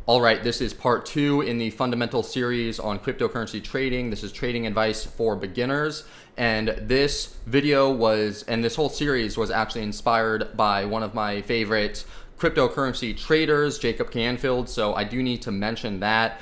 All right, this is part 2 in the fundamental series on cryptocurrency trading. This is trading advice for beginners. And this video this whole series was actually inspired by one of my favorite cryptocurrency traders, Jacob Canfield. So I do need to mention that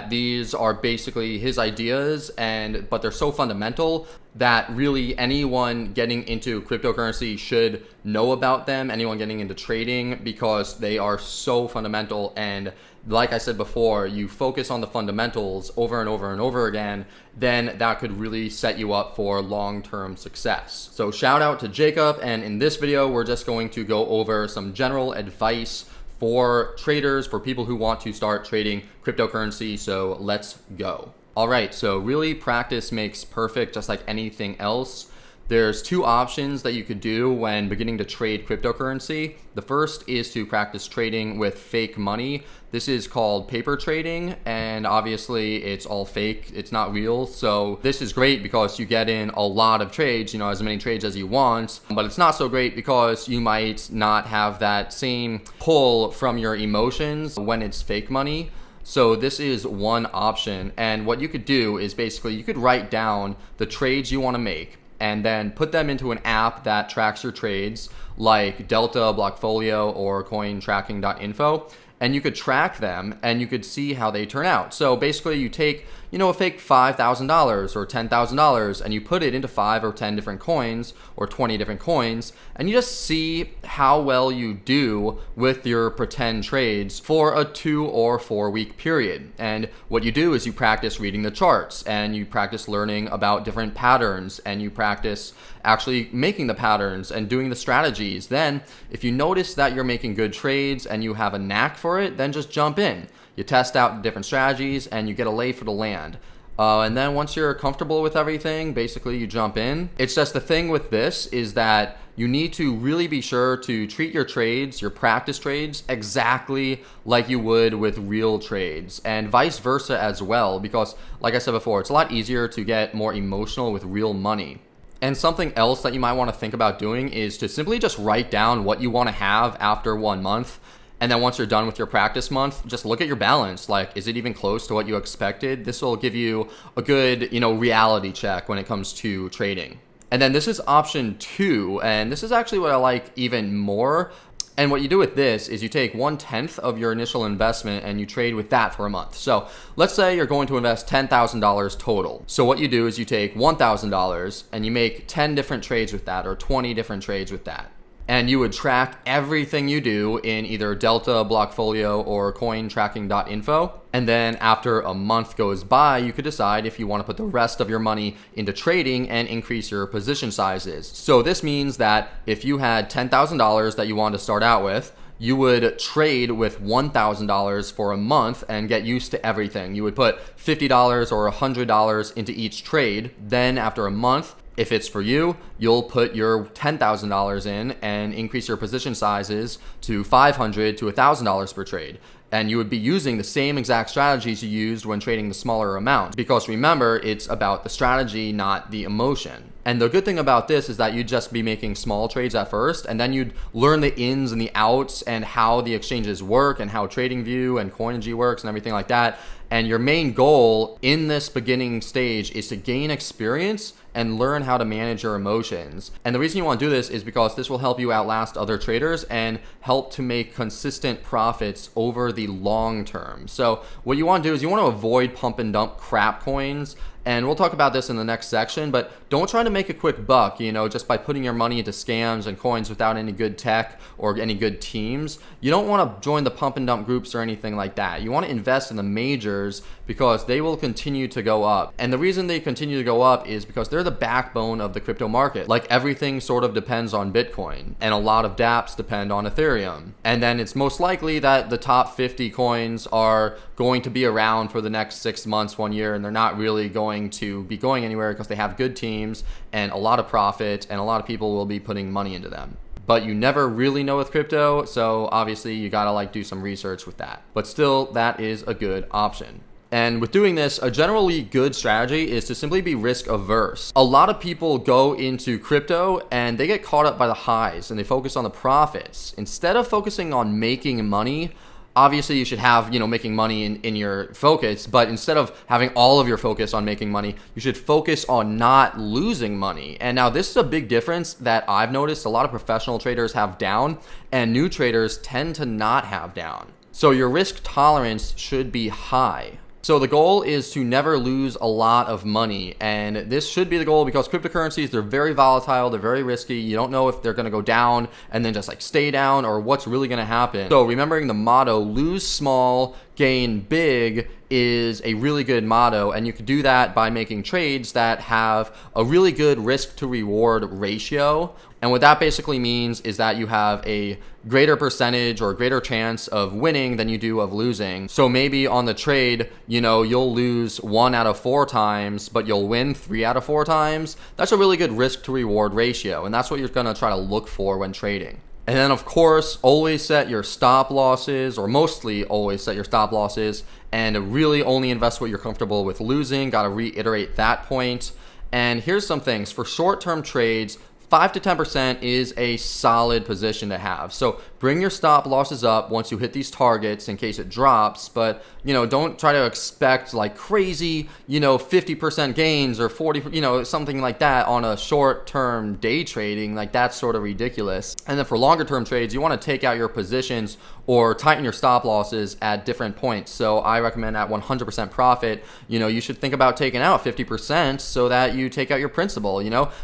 these are basically his ideas, but they're so fundamental that really anyone getting into cryptocurrency should know about them, anyone getting into trading, because they are so fundamental. And like I said before, you focus on the fundamentals over and over and over again, then that could really set you up for long-term success. So shout out to Jacob, and in this video, we're just going to go over some general advice for traders, for people who want to start trading cryptocurrency. So let's go. All right, so really practice makes perfect, just like anything else. There's two options that you could do when beginning to trade cryptocurrency. The first is to practice trading with fake money. This is called paper trading, and obviously it's all fake. It's not real. So this is great because you get in a lot of trades, as many trades as you want, but it's not so great because you might not have that same pull from your emotions when it's fake money. So this is one option, and what you could do is basically you could write down the trades you want to make and then put them into an app that tracks your trades like Delta, Blockfolio, or cointracking.info. And you could track them and you could see how they turn out. So basically you take, a fake $5,000 or $10,000 and you put it into 5 or 10 different coins or 20 different coins, and you just see how well you do with your pretend trades for a 2 or 4 week period. And what you do is you practice reading the charts, and you practice learning about different patterns, and you practice actually making the patterns and doing the strategies. Then if you notice that you're making good trades and you have a knack for it, then just jump in. You test out different strategies and you get a lay for the land. And then once you're comfortable with everything, basically you jump in. It's just the thing with this is that you need to really be sure to treat your trades, your practice trades, exactly like you would with real trades, and vice versa as well, because like I said before, it's a lot easier to get more emotional with real money. And something else that you might want to think about doing is to simply just write down what you want to have after 1 month. And then once you're done with your practice month, just look at your balance. Like, is it even close to what you expected? This will give you a good, reality check when it comes to trading. And then this is option 2. And this is actually what I like even more. And what you do with this is you take 1/10 of your initial investment and you trade with that for a month. So let's say you're going to invest $10,000 total. So what you do is you take $1,000 and you make 10 different trades with that, or 20 different trades with that. And you would track everything you do in either Delta, Blockfolio, or cointracking.info. And then after a month goes by, you could decide if you want to put the rest of your money into trading and increase your position sizes. So this means that if you had $10,000 that you wanted to start out with, you would trade with $1,000 for a month and get used to everything. You would put $50 or $100 into each trade. Then after a month, if it's for you, you'll put your $10,000 in and increase your position sizes to $500 to $1,000 per trade. And you would be using the same exact strategies you used when trading the smaller amount. Because remember, it's about the strategy, not the emotion. And the good thing about this is that you'd just be making small trades at first, and then you'd learn the ins and the outs and how the exchanges work and how TradingView and Coinigy works and everything like that. And your main goal in this beginning stage is to gain experience and learn how to manage your emotions. And the reason you want to do this is because this will help you outlast other traders and help to make consistent profits over the long term. So what you want to do is you want to avoid pump and dump crap coins. And we'll talk about this in the next section, but don't try to make a quick buck, just by putting your money into scams and coins without any good tech or any good teams. You don't want to join the pump and dump groups or anything like that. You want to invest in the majors because they will continue to go up. And the reason they continue to go up is because they're the backbone of the crypto market. Like, everything sort of depends on Bitcoin, and a lot of dApps depend on Ethereum. And then it's most likely that the top 50 coins are going to be around for the next 6 months, 1 year, and they're not really going to be going anywhere because they have good teams and a lot of profit, and a lot of people will be putting money into them. But you never really know with crypto, so obviously you gotta do some research with that. But still, that is a good option. And with doing this, a generally good strategy is to simply be risk averse. A lot of people go into crypto and they get caught up by the highs and they focus on the profits. Instead of focusing on making money, obviously you should have, making money in your focus, but instead of having all of your focus on making money, you should focus on not losing money. And now this is a big difference that I've noticed a lot of professional traders have down, and new traders tend to not have down. So your risk tolerance should be high. So the goal is to never lose a lot of money, and this should be the goal because cryptocurrencies, they're very volatile, they're very risky. You don't know if they're going to go down and then just like stay down, or what's really going to happen. So remembering the motto, lose small, gain big, is a really good motto, and you can do that by making trades that have a really good risk to reward ratio. And what that basically means is that you have a greater percentage or greater chance of winning than you do of losing. So maybe on the trade, you'll lose 1 out of 4 times, but you'll win 3 out of 4 times. That's a really good risk to reward ratio, and that's what you're going to try to look for when trading. And then of course, always set your stop losses, or mostly always set your stop losses, and really only invest what you're comfortable with losing. Got to reiterate that point. And here's some things for short-term trades. 5 to 10% is a solid position to have. So bring your stop losses up once you hit these targets in case it drops, but don't try to expect like crazy, 50% gains or 40, something like that on a short-term day trading. Like that's sort of ridiculous. And then for longer term trades, you want to take out your positions or tighten your stop losses at different points. So I recommend at 100% profit, you should think about taking out 50% so that you take out your principal,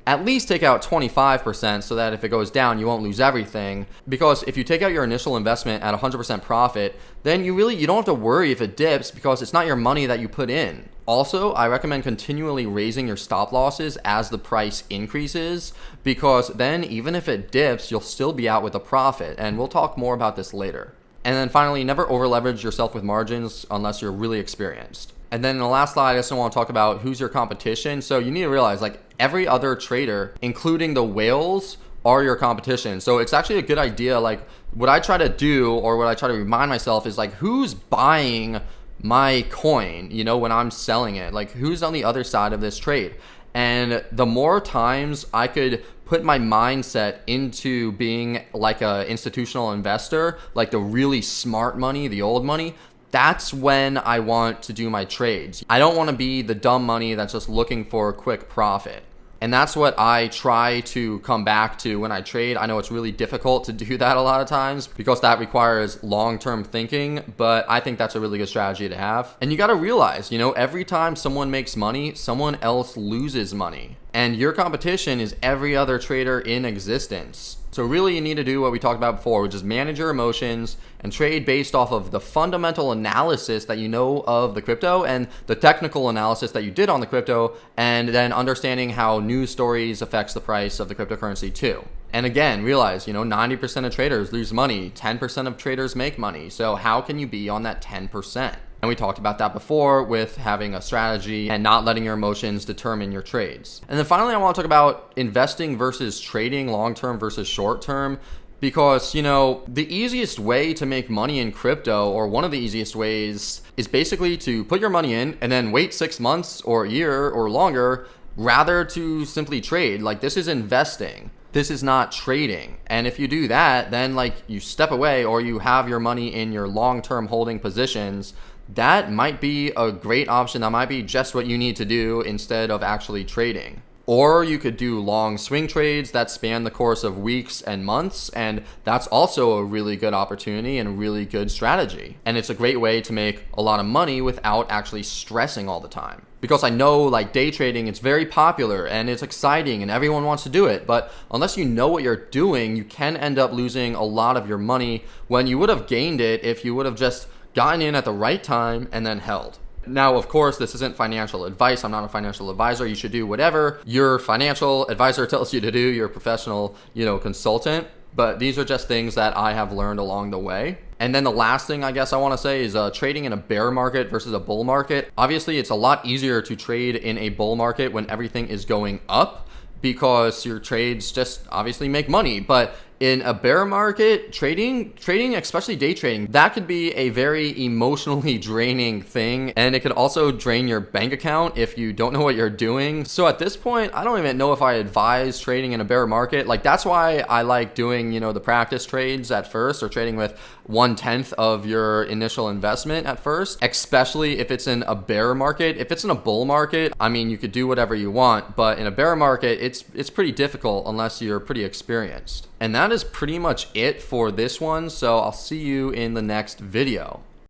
at least take out 25% so that if it goes down, you won't lose everything. Because if you take out your initial investment at 100% profit, then you don't have to worry if it dips because it's not your money that you put in. Also, I recommend continually raising your stop losses as the price increases, because then even if it dips, you'll still be out with a profit. And we'll talk more about this later. And then finally, never over leverage yourself with margins unless you're really experienced. And then in the last slide, I just want to talk about who's your competition. So you need to realize like every other trader, including the whales, are your competition. So it's actually a good idea. Like what I try to do, or what I try to remind myself, is like who's buying my coin, when I'm selling it, like who's on the other side of this trade. And the more times I could put my mindset into being like a institutional investor, like the really smart money, the old money, that's when I want to do my trades. I don't want to be the dumb money that's just looking for a quick profit. And that's what I try to come back to when I trade. I know it's really difficult to do that a lot of times because that requires long-term thinking, but I think that's a really good strategy to have. And you got to realize, every time someone makes money, someone else loses money. And your competition is every other trader in existence. So really you need to do what we talked about before, which is manage your emotions and trade based off of the fundamental analysis that you know of the crypto and the technical analysis that you did on the crypto, and then understanding how news stories affects the price of the cryptocurrency too. And again, realize, 90% of traders lose money, 10% of traders make money. So how can you be on that 10%? And we talked about that before with having a strategy and not letting your emotions determine your trades. And then finally, I want to talk about investing versus trading, long-term versus short-term, because, the easiest way to make money in crypto, or one of the easiest ways, is basically to put your money in and then wait 6 months or a year or longer, rather to simply trade. Like, this is investing. This is not trading. And if you do that, then you step away or you have your money in your long-term holding positions. That might be a great option. That might be just what you need to do instead of actually trading. Or you could do long swing trades that span the course of weeks and months, and that's also a really good opportunity and a really good strategy. And it's a great way to make a lot of money without actually stressing all the time. Because I know day trading, it's very popular and it's exciting and everyone wants to do it, but unless you know what you're doing, you can end up losing a lot of your money when you would have gained it if you would have just gotten in at the right time and then held. Now, of course, this isn't financial advice. I'm not a financial advisor. You should do whatever your financial advisor tells you to do, your professional, consultant. But these are just things that I have learned along the way. And then the last thing I guess I want to say is trading in a bear market versus a bull market. Obviously, it's a lot easier to trade in a bull market when everything is going up, because your trades just obviously make money. But In a bear market, trading, especially day trading, that could be a very emotionally draining thing. And it could also drain your bank account if you don't know what you're doing. So at this point, I don't even know if I advise trading in a bear market. Like, that's why I like doing, the practice trades at first, or trading with 1/10 of your initial investment at first, especially if it's in a bear market. If it's in a bull market, I mean, you could do whatever you want, but in a bear market, it's pretty difficult unless you're pretty experienced. And that is pretty much it for this one. So I'll see you in the next video.